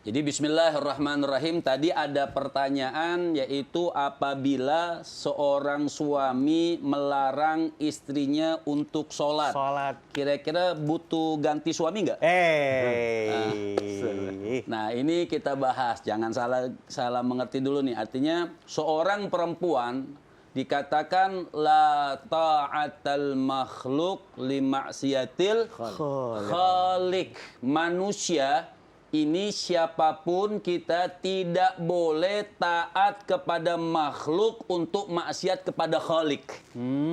Jadi bismillahirrahmanirrahim, tadi ada pertanyaan yaitu apabila seorang suami melarang istrinya untuk sholat. Kira-kira butuh ganti suami nggak? Nah ini kita bahas, jangan salah mengerti dulu nih. Artinya seorang perempuan dikatakan la ta'atal makhluk li maksiatil khaliq. Manusia ini siapapun kita tidak boleh taat kepada makhluk untuk maksiat kepada Khalik.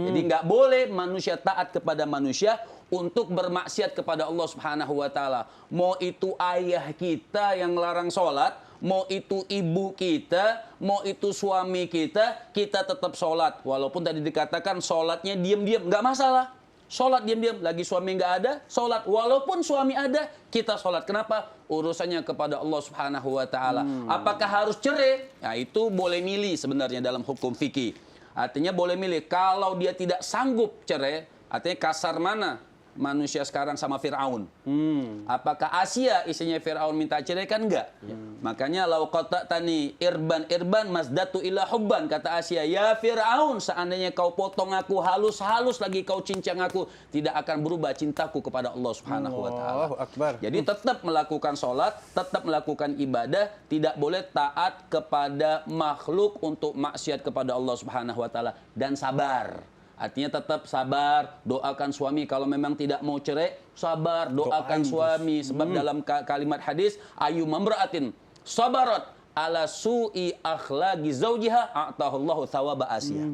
Jadi nggak boleh manusia taat kepada manusia untuk bermaksiat kepada Allah Subhanahu wa taala. Mau itu ayah kita yang larang sholat, mau itu ibu kita, mau itu suami kita tetap sholat. Walaupun tadi dikatakan sholatnya diam-diam, nggak masalah. Sholat diam-diam, lagi suami nggak ada, sholat. Walaupun suami ada, kita sholat. Kenapa? Urusannya kepada Allah Subhanahu wa taala. Apakah harus cerai? Nah, itu boleh milih sebenarnya dalam hukum fikih. Artinya boleh milih. Kalau dia tidak sanggup cerai, artinya kasar mana manusia sekarang sama Fir'aun. Apakah Asia istrinya Fir'aun minta cerai? Kan enggak. Makanya lau qata'tani irban masdatu ila hubban, kata Asia, ya Fir'aun, seandainya kau potong aku halus-halus lagi kau cincang aku, tidak akan berubah cintaku kepada Allah Subhanahu wa taala. Jadi tetap melakukan sholat, tetap melakukan ibadah, tidak boleh taat kepada makhluk untuk maksiat kepada Allah Subhanahu wa taala, dan sabar. Artinya tetap sabar, doakan suami kalau memang tidak mau cerai, sabar, doakan suami. Sebab dalam kalimat hadis, ayu mamra'atin sabarat ala su'i akhlaqi zaujiha a'tahullahu thawaba Asia.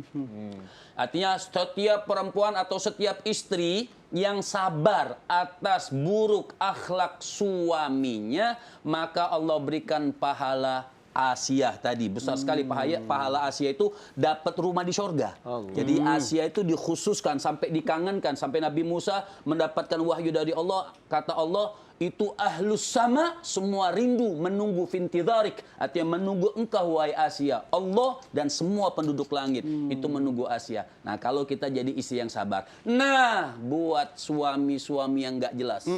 Artinya setiap perempuan atau setiap istri yang sabar atas buruk akhlak suaminya, maka Allah berikan pahala Asia tadi. Besar sekali pahala Asia itu dapat rumah di sorga. Jadi Asia itu dikhususkan, sampai dikangenkan, sampai Nabi Musa mendapatkan wahyu dari Allah. Kata Allah, itu ahlus sama, semua rindu menunggu fintidharik. Artinya menunggu engkau wahai Asia. Allah dan semua penduduk langit itu menunggu Asia. Nah kalau kita jadi istri yang sabar. Nah buat suami-suami yang nggak jelas.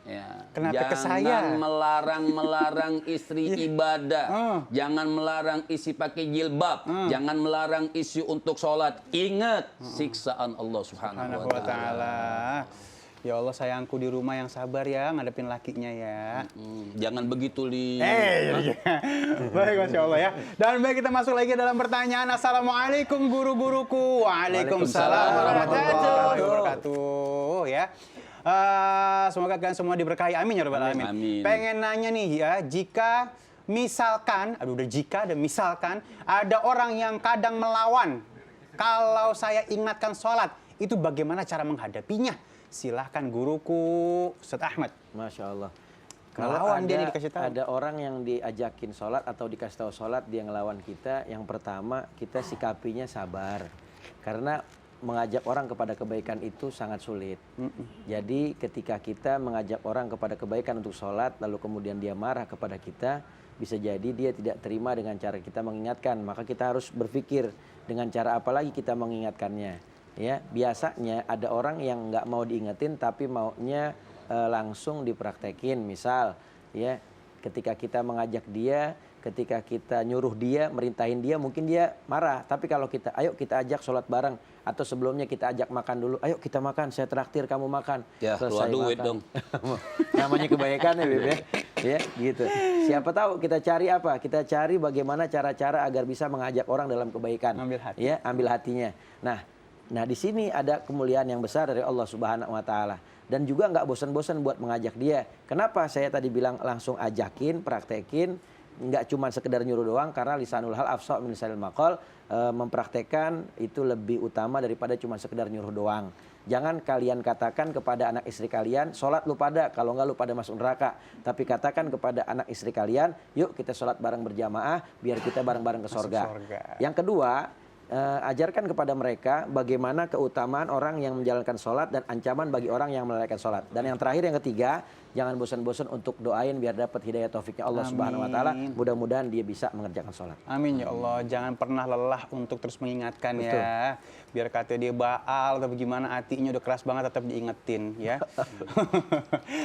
Ya. Jangan melarang istri ibadah. Jangan melarang istri pakai jilbab. Jangan melarang istri untuk sholat. Ingat siksaan Allah Subhanahu wa taala. Ya Allah, sayangku di rumah yang sabar ya ngadepin lakinya ya. Jangan begitu, Li. Baik, Masya Allah ya. Dan baik, kita masuk lagi dalam pertanyaan. Assalamualaikum guru-guruku. Waalaikumsalam warahmatullahi wabarakatuh ya. Semoga kalian semua diberkahi, amin ya rabbal alamin. Amin. Pengen nanya nih ya, jika misalkan, misalkan ada orang yang kadang melawan, kalau saya ingatkan sholat, itu bagaimana cara menghadapinya? Silahkan guruku, Ustaz Ahmad. Masya Allah. Kalau ada orang yang diajakin sholat atau dikasih tahu sholat, dia ngelawan kita, yang pertama kita sikapinya sabar. Karena mengajak orang kepada kebaikan itu sangat sulit. Jadi ketika kita mengajak orang kepada kebaikan untuk sholat, lalu kemudian dia marah kepada kita, bisa jadi dia tidak terima dengan cara kita mengingatkan. Maka kita harus berpikir dengan cara apa lagi kita mengingatkannya. Ya, biasanya ada orang yang nggak mau diingetin tapi maunya langsung dipraktekin. Misal, ya, ketika kita mengajak dia, ketika kita nyuruh dia, merintahin dia, mungkin dia marah. Tapi kalau kita, ayo kita ajak sholat bareng, atau sebelumnya kita ajak makan dulu, ayo kita makan, saya traktir kamu makan. Ya, selesai duit makan. dong. Namanya kebaikan ya, Beb, ya, gitu. Siapa tahu kita cari apa? Kita cari bagaimana cara-cara agar bisa mengajak orang dalam kebaikan. Ambil hati. Ya, ambil hatinya. Nah, di sini ada kemuliaan yang besar dari Allah Subhanahu wa taala. Dan juga nggak bosan-bosan buat mengajak dia. Kenapa saya tadi bilang langsung ajakin, praktekin, nggak cuma sekedar nyuruh doang, karena lisanul hal afsah min lisanil maqal, mempraktekkan itu lebih utama daripada cuma sekedar nyuruh doang. Jangan kalian katakan kepada anak istri kalian, sholat lu pada, kalau nggak lu pada masuk neraka. Tapi katakan kepada anak istri kalian, yuk kita sholat bareng berjamaah, biar kita bareng-bareng ke sorga. Yang kedua, ajarkan kepada mereka bagaimana keutamaan orang yang menjalankan sholat dan ancaman bagi orang yang melalaikan sholat. Dan yang terakhir, yang ketiga, jangan bosan-bosan untuk doain biar dapat hidayah taufiknya Allah Subhanahu Wa Taala. Mudah-mudahan dia bisa mengerjakan sholat. Amin ya Allah. Jangan pernah lelah untuk terus mengingatkan ya. Biar kata dia baal atau bagaimana, hatinya udah keras banget tetap diingetin ya.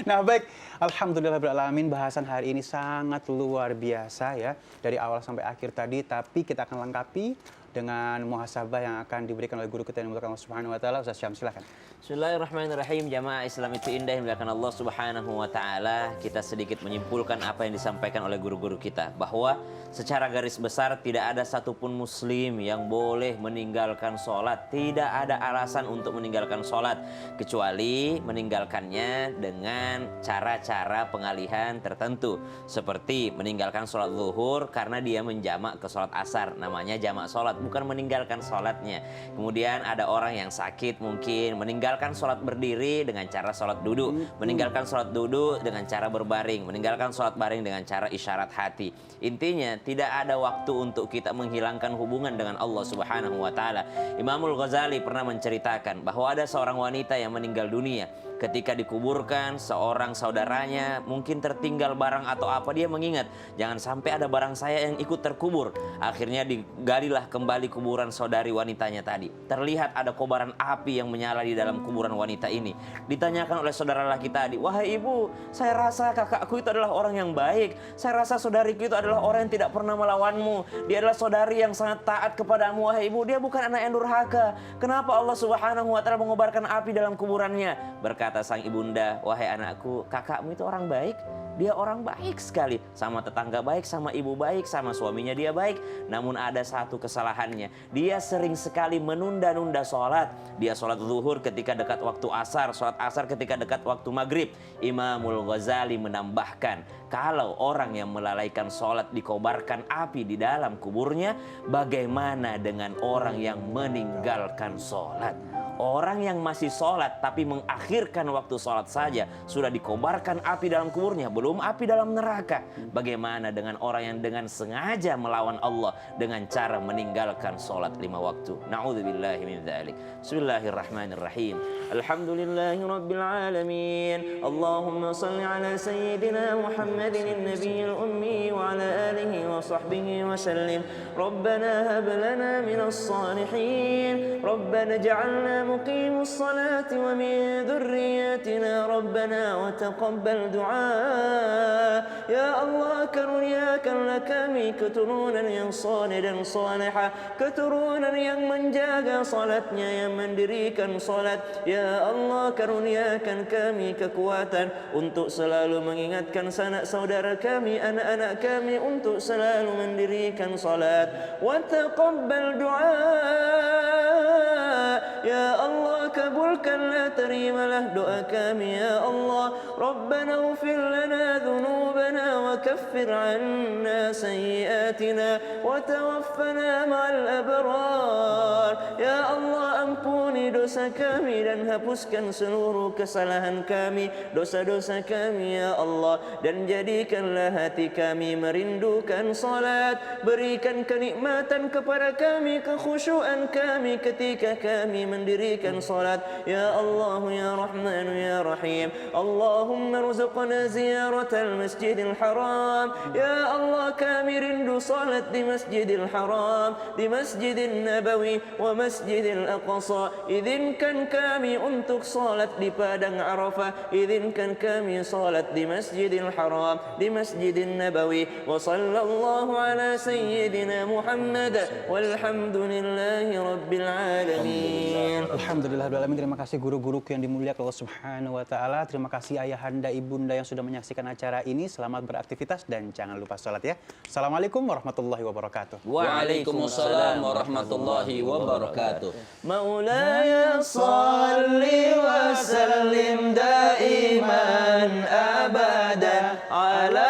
Nah baik, alhamdulillahirrahmanirrahim, bahasan hari ini sangat luar biasa ya. Dari awal sampai akhir tadi, tapi kita akan lengkapi dengan muhasabah yang akan diberikan oleh guru kita yang dimuliakan Allah Subhanahu Wa Taala. Ustaz Syam, silakan. Bismillahirrahmanirrahim. Jamaah Islam itu indah yang dimuliakan Allah Subhanahu Wa Taala. Kita sedikit menyimpulkan apa yang disampaikan oleh guru-guru kita, bahwa secara garis besar tidak ada satupun muslim yang boleh meninggalkan sholat. Tidak ada alasan untuk meninggalkan sholat, kecuali meninggalkannya dengan cara-cara pengalihan tertentu, seperti meninggalkan sholat zuhur karena dia menjamak ke sholat asar, namanya jamak sholat, bukan meninggalkan sholatnya. Kemudian ada orang yang sakit, mungkin meninggalkan sholat berdiri dengan cara sholat duduk, meninggalkan sholat duduk dengan cara berbaring, meninggalkan sholat baring dengan cara isyarat hati. Intinya tidak ada waktu untuk kita menghilangkan hubungan dengan Allah Subhanahu Wa Taala. Imamul Ghazali pernah menceritakan bahwa ada seorang wanita yang meninggal dunia. Ketika dikuburkan, seorang saudaranya mungkin tertinggal barang atau apa, dia mengingat, jangan sampai ada barang saya yang ikut terkubur. Akhirnya digalilah kembali kuburan saudari wanitanya tadi. Terlihat ada kobaran api yang menyala di dalam kuburan wanita ini. Ditanyakan oleh saudara laki tadi, wahai ibu, saya rasa kakakku itu adalah orang yang baik. Saya rasa saudariku itu adalah orang yang tidak pernah melawanmu. Dia adalah saudari yang sangat taat kepadamu, wahai ibu. Dia bukan anak yang durhaka. Kenapa Allah Subhanahu Wa Taala mengobarkan api dalam kuburannya? Berkata sang ibunda, wahai anakku, kakakmu itu orang baik. Dia orang baik sekali, sama tetangga baik, sama ibu baik, sama suaminya dia baik. Namun ada satu kesalahannya, dia sering sekali menunda-nunda sholat. Dia sholat zuhur ketika dekat waktu asar, sholat asar ketika dekat waktu maghrib. Imamul Ghazali menambahkan, kalau orang yang melalaikan sholat dikobarkan api di dalam kuburnya, bagaimana dengan orang yang meninggalkan sholat? Orang yang masih sholat tapi mengakhirkan waktu sholat saja sudah dikobarkan api dalam kuburnya, belum api dalam neraka. Bagaimana dengan orang yang dengan sengaja melawan Allah dengan cara meninggalkan sholat 5 waktu? Na'udzubillahi min dzalik. Bismillahirrahmanirrahim. Alhamdulillahi rabbil alamin. Allahumma salli ala sayyidina Muhammadin nabiyil ummi wa ala alihi wa sahbihi wa sallim. Rabbana hab lana minas salihin. Rabbana ja'alna مقيم الصلاة ومن ذرياتنا ربنا وتقبل دعاء يا الله كرنياك لكامي keturunan yang saleh dan salihah, keturunan yang menjaga salatnya, yang mendirikan salat. Ya Allah, karuniakan kami kekuatan untuk selalu mengingatkan sanak saudara kami, anak-anak kami, untuk selalu mendirikan salat. Wa taqabbal du'a ya Allah, kabulkanlah, terimalah doa kami ya Allah. Rabbana ighfir lana dhunubana wa kaffir anna sayyiatina wa tawaffana ma'al abrar. Ya Allah, ampuni dosa kami dan hapuskan seluruh kesalahan kami, dosa-dosa kami ya Allah, dan jadikanlah hati kami merindukan salat. Berikan kenikmatan kepada kami, kekhusyuan kami ketika kami mendirikan salat ya Allah ya Rahman ya Rahim. Allahumma rzuqna ziyaratal masjidil haram ya Allah, kami rindu salat di Masjidil Haram, di Masjidil Nabawi wa Masjidil Aqsa. Izinkan kami untuk salat di Padang Arafah, izinkan kami salat di Masjidil Haram, di Masjidil Nabawi. Wa sallallahu ala sayyidina Muhammad walhamdulillahi rabbil alamin. Alhamdulillahirrahmanirrahim. Terima kasih guru-guruku yang dimuliakan Allah Subhanahu Wa Taala. Terima kasih ayahanda, ibunda yang sudah menyaksikan acara ini. Selamat beraktivitas dan jangan lupa sholat ya. Assalamualaikum warahmatullahi wabarakatuh. Waalaikumsalam warahmatullahi wabarakatuh. Maulaya salli wa sallim daiman abada ala